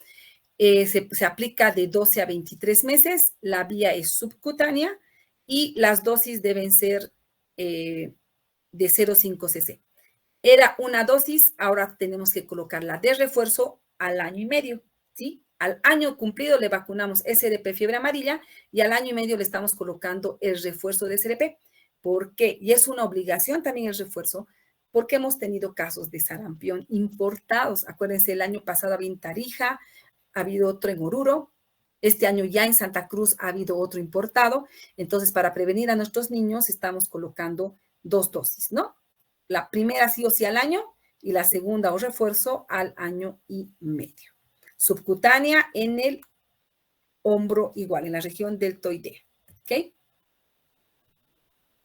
Se aplica de 12 a 23 meses. La vía es subcutánea y las dosis deben ser de 0,5 cc. Era una dosis, ahora tenemos que colocarla de refuerzo al año y medio, ¿sí? Al año cumplido le vacunamos SDP fiebre amarilla y al año y medio le estamos colocando el refuerzo de SDP. ¿Por qué? Y es una obligación también el refuerzo, porque hemos tenido casos de sarampión importados. Acuérdense, el año pasado había en Tarija, ha habido otro en Oruro, este año ya en Santa Cruz ha habido otro importado. Entonces, para prevenir a nuestros niños, estamos colocando 2 dosis, ¿no? La primera sí o sí al año y la segunda o refuerzo al año y medio. Subcutánea en el hombro igual, en la región deltoidea, ¿ok?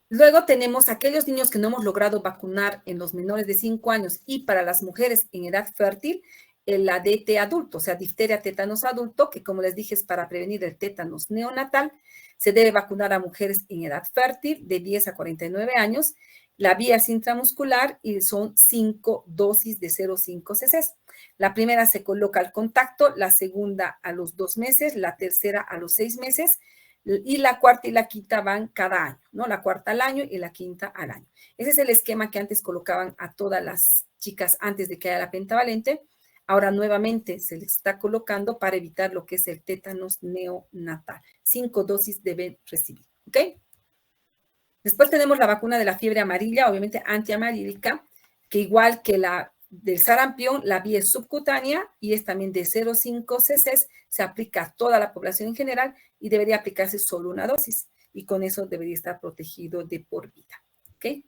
Luego tenemos aquellos niños que no hemos logrado vacunar en los menores de 5 años y para las mujeres en edad fértil, la DT adulto, o sea, difteria tétanos adulto, que como les dije es para prevenir el tétanos neonatal. Se debe vacunar a mujeres en edad fértil de 10 a 49 años. La vía es intramuscular y son 5 dosis de 0,5 cc. La primera se coloca al contacto, la segunda a los 2 meses, la tercera a los 6 meses y la cuarta y la quinta van cada año, ¿no? La cuarta al año y la quinta al año. Ese es el esquema que antes colocaban a todas las chicas antes de que haya la pentavalente. Ahora nuevamente se les está colocando para evitar lo que es el tétanos neonatal. 5 dosis deben recibir, ¿ok? Después tenemos la vacuna de la fiebre amarilla, obviamente antiamarílica, que igual que la del sarampión, la vía es subcutánea y es también de 0,5 cc, se aplica a toda la población en general y debería aplicarse solo una dosis y con eso debería estar protegido de por vida, ¿ok?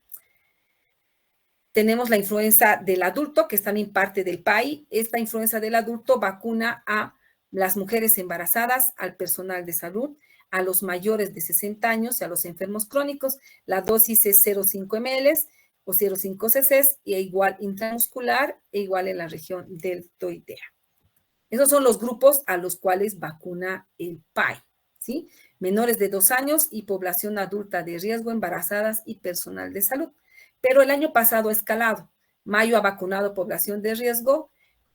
Tenemos la influenza del adulto, que es también parte del PAI. Esta influenza del adulto vacuna a las mujeres embarazadas, al personal de salud, a los mayores de 60 años y a los enfermos crónicos. La dosis es 0,5 ml o 0,5 cc y igual intramuscular e igual en la región deltoidea. Esos son los grupos a los cuales vacuna el PAI, ¿sí? Menores de 2 años y población adulta de riesgo, embarazadas y personal de salud. Pero el año pasado ha escalado. Mayo ha vacunado población de riesgo,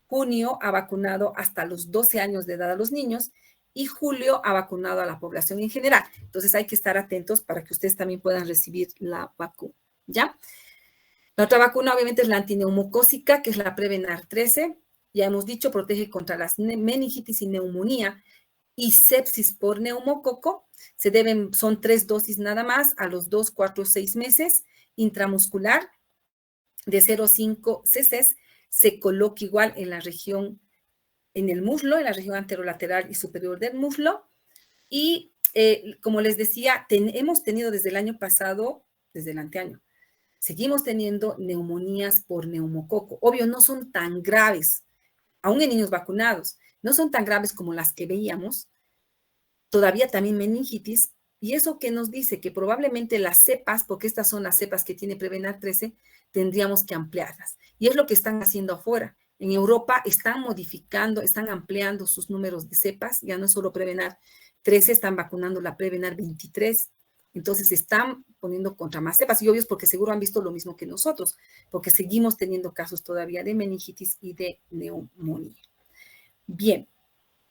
junio ha vacunado hasta los 12 años de edad a los niños y julio ha vacunado a la población en general. Entonces hay que estar atentos para que ustedes también puedan recibir la vacuna, ¿ya? La otra vacuna obviamente es la antineumocócica, que es la Prevenar 13. Ya hemos dicho, protege contra las meningitis y neumonía y sepsis por neumococo. Son 3 dosis nada más a los 2, 4, 6 meses. Intramuscular de 0,5 cc, se coloca igual en la región, en el muslo, en la región anterolateral y superior del muslo. Y como les decía, hemos tenido desde el año pasado, desde el anteaño, seguimos teniendo neumonías por neumococo. Obvio, no son tan graves, aún en niños vacunados, no son tan graves como las que veíamos. Todavía también meningitis. Y eso que nos dice que probablemente las cepas, porque estas son las cepas que tiene Prevenar 13, tendríamos que ampliarlas. Y es lo que están haciendo afuera. En Europa están modificando, están ampliando sus números de cepas. Ya no es solo Prevenar 13, están vacunando la Prevenar 23. Entonces están poniendo contra más cepas. Y obvio es porque seguro han visto lo mismo que nosotros, porque seguimos teniendo casos todavía de meningitis y de neumonía. Bien,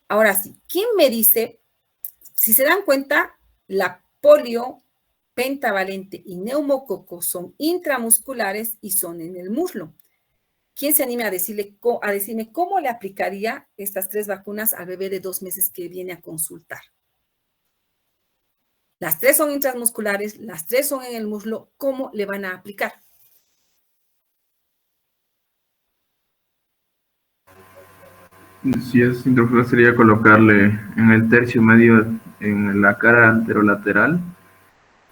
ahora sí, ¿quién me dice? Si se dan cuenta, la polio, pentavalente y neumococo son intramusculares y son en el muslo. ¿Quién se anima a decirme cómo le aplicaría estas 3 vacunas al bebé de 2 meses que viene a consultar? Las 3 son intramusculares, las 3 son en el muslo. ¿Cómo le van a aplicar? Si es intramuscular sería colocarle en el tercio medio en la cara anterolateral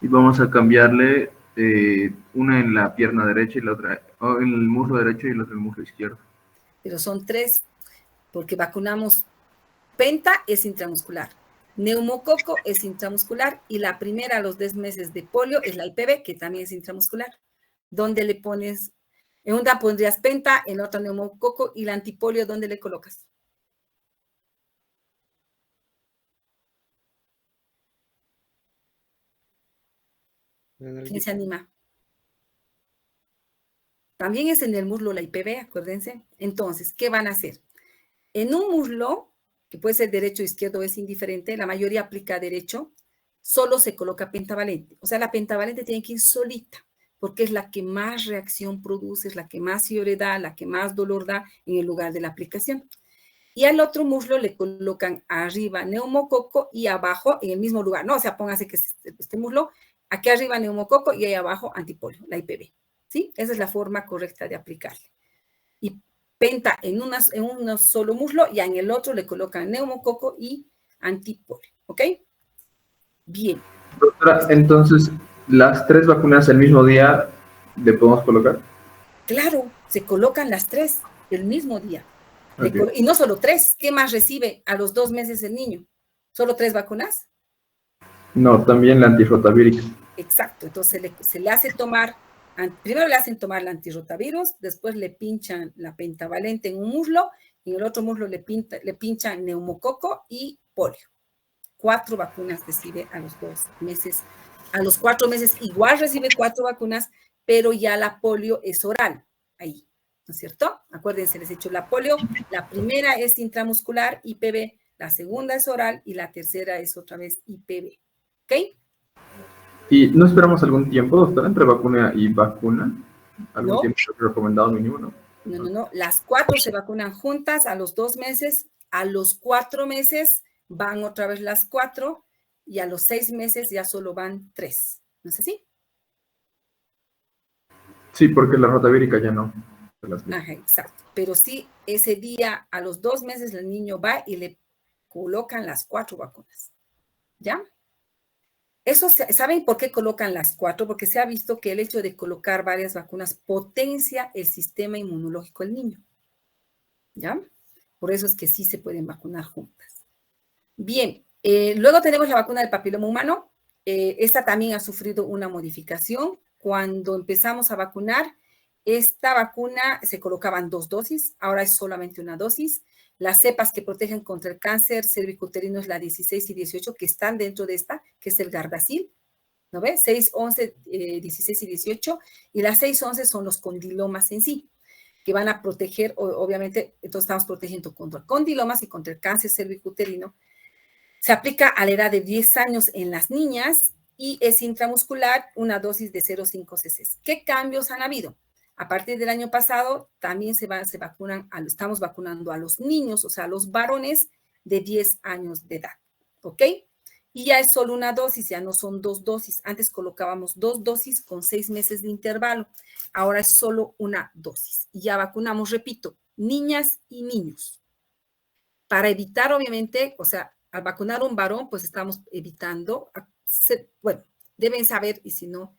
y vamos a cambiarle una en la pierna derecha y la otra en el muslo derecho y la otra en el muslo izquierdo. Pero son 3 porque vacunamos penta es intramuscular, neumococo es intramuscular y la primera a los 10 meses de polio es la IPV, que también es intramuscular. ¿Dónde le pones? En una pondrías penta, en otra neumococo y la antipolio, ¿dónde le colocas? ¿Quién se anima? También es en el muslo la IPV, acuérdense. Entonces, ¿qué van a hacer? En un muslo, que puede ser derecho o izquierdo, es indiferente, la mayoría aplica derecho, solo se coloca pentavalente. O sea, la pentavalente tiene que ir solita, porque es la que más reacción produce, es la que más fiebre da, la que más dolor da en el lugar de la aplicación. Y al otro muslo le colocan arriba neumococo y abajo en el mismo lugar, ¿no? O sea, póngase que este muslo, aquí arriba neumococo y ahí abajo antipolio, la IPV, ¿sí? Esa es la forma correcta de aplicarle. Y penta en un solo muslo y en el otro le colocan neumococo y antipolio, ¿ok? Bien. Doctora, entonces, ¿las 3 vacunas el mismo día le podemos colocar? Claro, se colocan las 3 el mismo día. Okay. Y no solo 3, ¿qué más recibe a los 2 meses el niño? ¿Solo 3 vacunas? No, también la antirrotavírica. Exacto, entonces se le hace tomar, primero le hacen tomar la antirrotavirus, después le pinchan la pentavalente en un muslo, y en el otro muslo le pinchan neumococo y polio. 4 vacunas recibe a los 2 meses. A los 4 meses igual recibe 4 vacunas, pero ya la polio es oral, ahí, ¿no es cierto? Acuérdense, les he dicho la polio, la primera es intramuscular, IPV, la segunda es oral y la tercera es otra vez IPV, ¿ok? ¿Y no esperamos algún tiempo, doctora, entre vacuna y vacuna? ¿Algún No, tiempo recomendado mínimo, no? no. Las 4 se vacunan juntas a los 2 meses. A los 4 meses van otra vez las 4 y a los 6 meses ya solo van 3. ¿No es así? Sí, porque la rotavírica ya no. Ajá, exacto. Pero sí, ese día, a los 2 meses, el niño va y le colocan las 4 vacunas. ¿Ya? Eso, ¿saben por qué colocan las 4? Porque se ha visto que el hecho de colocar varias vacunas potencia el sistema inmunológico del niño. ¿Ya? Por eso es que sí se pueden vacunar juntas. Bien, luego tenemos la vacuna del papiloma humano. Esta también ha sufrido una modificación. Cuando empezamos a vacunar, esta vacuna se colocaban 2 dosis, ahora es solamente una dosis. Las cepas que protegen contra el cáncer cervicuterino es la 16 y 18, que están dentro de esta, que es el Gardasil, ¿no ves? 6, 11, 16 y 18, y las 6, 11 son los condilomas en sí, que van a proteger, obviamente, entonces estamos protegiendo contra condilomas y contra el cáncer cervicuterino. Se aplica a la edad de 10 años en las niñas y es intramuscular, una dosis de 0,5 cc. ¿Qué cambios han habido? A partir del año pasado también estamos vacunando a los niños, o sea, a los varones de 10 años de edad, ¿ok? Y ya es solo una dosis, ya no son 2 dosis. Antes colocábamos 2 dosis con 6 meses de intervalo. Ahora es solo una dosis. Y ya vacunamos, repito, niñas y niños. Para evitar, obviamente, o sea, al vacunar a un varón, pues estamos evitando, bueno, deben saber, y si no,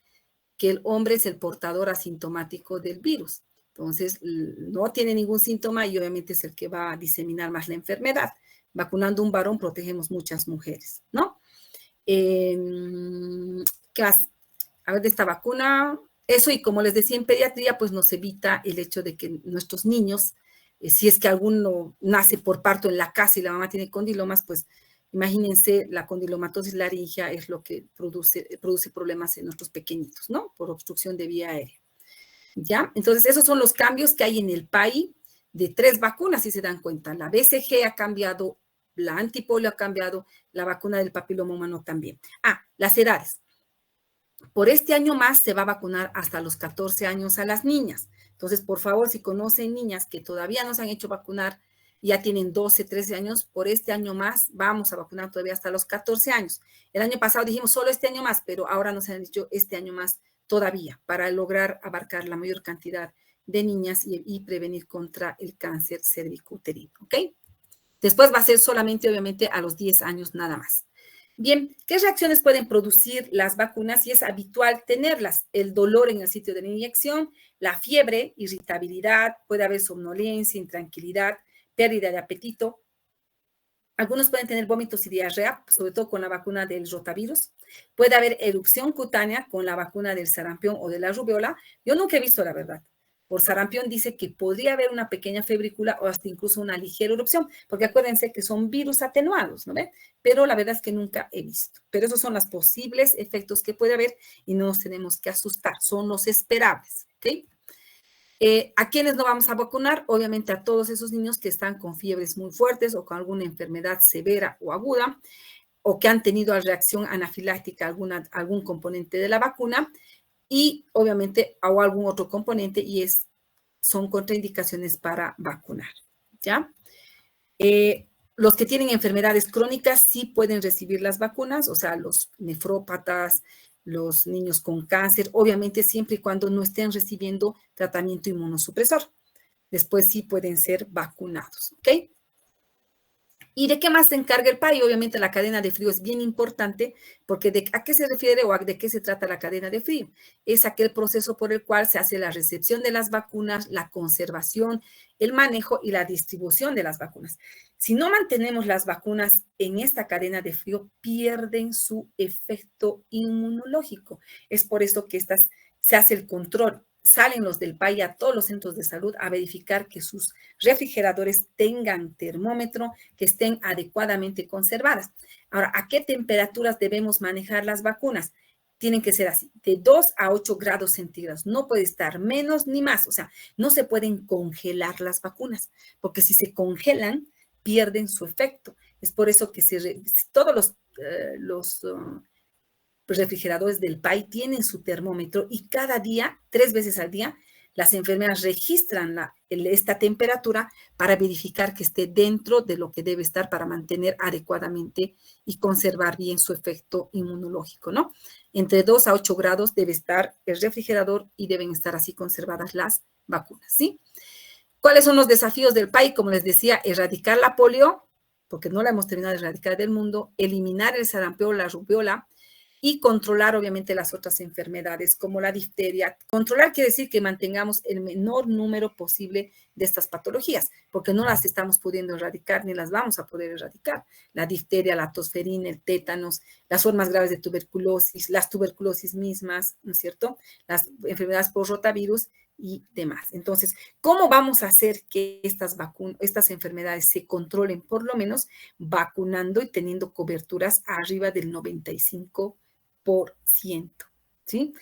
que el hombre es el portador asintomático del virus. Entonces, no tiene ningún síntoma y obviamente es el que va a diseminar más la enfermedad. Vacunando a un varón protegemos muchas mujeres, ¿no? ¿Qué más? A ver, de esta vacuna, eso, y como les decía, en pediatría, pues nos evita el hecho de que nuestros niños, si es que alguno nace por parto en la casa y la mamá tiene condilomas, pues imagínense, la condilomatosis laringea es lo que produce problemas en nuestros pequeñitos, ¿no? Por obstrucción de vía aérea. ¿Ya? Entonces, esos son los cambios que hay en el PAI de 3 vacunas, si se dan cuenta. La BCG ha cambiado, la antipolio ha cambiado, la vacuna del papiloma humano también. Las edades. Por este año más se va a vacunar hasta los 14 años a las niñas. Entonces, por favor, si conocen niñas que todavía no se han hecho vacunar, ya tienen 12, 13 años, por este año más vamos a vacunar todavía hasta los 14 años. El año pasado dijimos solo este año más, pero ahora nos han dicho este año más todavía para lograr abarcar la mayor cantidad de niñas y prevenir contra el cáncer cervicuterino, ¿ok? Después va a ser solamente, obviamente, a los 10 años nada más. Bien, ¿qué reacciones pueden producir las vacunas? Y es habitual tenerlas. El dolor en el sitio de la inyección, la fiebre, irritabilidad, puede haber somnolencia, intranquilidad, pérdida de apetito. Algunos pueden tener vómitos y diarrea, sobre todo con la vacuna del rotavirus. Puede haber erupción cutánea con la vacuna del sarampión o de la rubiola. Yo nunca he visto, la verdad. Por sarampión dice que podría haber una pequeña febrícula o hasta incluso una ligera erupción, porque acuérdense que son virus atenuados, ¿no ven? Pero la verdad es que nunca he visto. Pero esos son los posibles efectos que puede haber y no nos tenemos que asustar, son los esperables, ¿ok? ¿A quiénes no vamos a vacunar? Obviamente a todos esos niños que están con fiebres muy fuertes o con alguna enfermedad severa o aguda. o que han tenido reacción anafiláctica a algún componente de la vacuna y obviamente o algún otro componente y son contraindicaciones para vacunar, ¿ya? Los que tienen enfermedades crónicas sí pueden recibir las vacunas, o sea, los nefrópatas, los niños con cáncer, obviamente siempre y cuando no estén recibiendo tratamiento inmunosupresor. Después sí pueden ser vacunados, ¿ok? ¿Y de qué más se encarga el PAI? Obviamente la cadena de frío es bien importante porque ¿a qué se refiere o de qué se trata la cadena de frío? Es aquel proceso por el cual se hace la recepción de las vacunas, la conservación, el manejo y la distribución de las vacunas. Si no mantenemos las vacunas en esta cadena de frío, pierden su efecto inmunológico. Es por eso que se hace el control. Salen los del PAI a todos los centros de salud a verificar que sus refrigeradores tengan termómetro, que estén adecuadamente conservadas. Ahora, ¿a qué temperaturas debemos manejar las vacunas? Tienen que ser así, de 2 a 8 grados centígrados. No puede estar menos ni más. O sea, no se pueden congelar las vacunas, porque si se congelan, pierden su efecto. Es por eso que todos los refrigeradores del PAI tienen su termómetro y cada día, 3 veces al día, las enfermeras registran esta temperatura para verificar que esté dentro de lo que debe estar para mantener adecuadamente y conservar bien su efecto inmunológico, ¿no? Entre 2 a 8 grados debe estar el refrigerador y deben estar así conservadas las vacunas, ¿sí? ¿Cuáles son los desafíos del PAI? Como les decía, erradicar la polio, porque no la hemos terminado de erradicar del mundo, eliminar el sarampión, la rubiola, y controlar obviamente las otras enfermedades como la difteria. Controlar quiere decir que mantengamos el menor número posible de estas patologías, porque no las estamos pudiendo erradicar ni las vamos a poder erradicar. La difteria, la tosferina, el tétanos, las formas graves de tuberculosis, las tuberculosis mismas, ¿no es cierto? Las enfermedades por rotavirus y demás. Entonces, ¿cómo vamos a hacer que estas enfermedades se controlen? Por lo menos vacunando y teniendo coberturas arriba del 95%, ¿sí?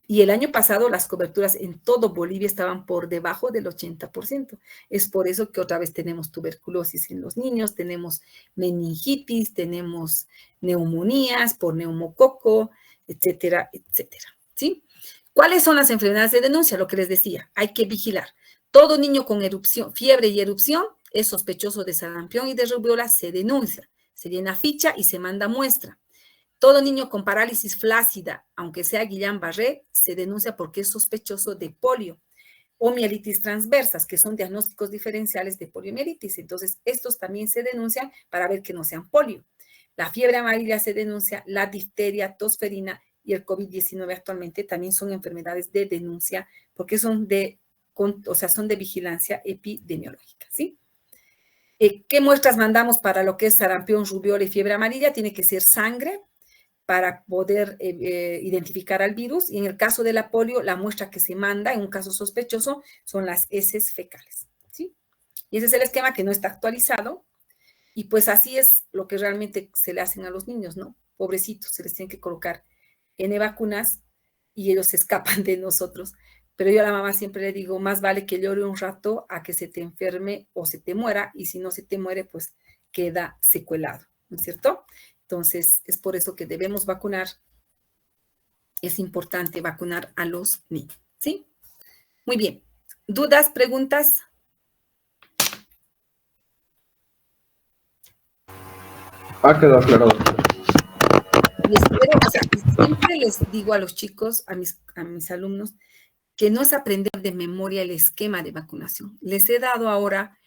Y el año pasado las coberturas en todo Bolivia estaban por debajo del 80%. Es por eso que otra vez tenemos tuberculosis en los niños, tenemos meningitis, tenemos neumonías por neumococo, etcétera, etcétera, ¿sí? ¿Cuáles son las enfermedades de denuncia? Lo que les decía, hay que vigilar. Todo niño con erupción, fiebre y erupción es sospechoso de sarampión y de rubiola, se denuncia, se llena ficha y se manda muestra. Todo niño con parálisis flácida, aunque sea Guillain-Barré, se denuncia porque es sospechoso de polio o mielitis transversas, que son diagnósticos diferenciales de poliomielitis. Entonces, estos también se denuncian para ver que no sean polio. La fiebre amarilla se denuncia, la difteria, tosferina y el COVID-19 actualmente también son enfermedades de denuncia porque son de vigilancia epidemiológica, ¿sí? ¿Qué muestras mandamos para lo que es sarampión, rubiola y fiebre amarilla? Tiene que ser sangre para poder identificar al virus. Y en el caso de la polio, la muestra que se manda en un caso sospechoso son las heces fecales, ¿sí? Y ese es el esquema que no está actualizado. Y pues así es lo que realmente se le hacen a los niños, ¿no? Pobrecitos, se les tiene que colocar N vacunas y ellos se escapan de nosotros. Pero yo a la mamá siempre le digo, más vale que llore un rato a que se te enferme o se te muera, y si no se te muere, pues queda secuelado, ¿no es cierto? Entonces, es por eso que debemos vacunar. Es importante vacunar a los niños, ¿sí? Muy bien. ¿Dudas, preguntas? Ha quedado claro. Siempre les digo a los chicos, a mis alumnos, que no es aprender de memoria el esquema de vacunación. Les he dado ahora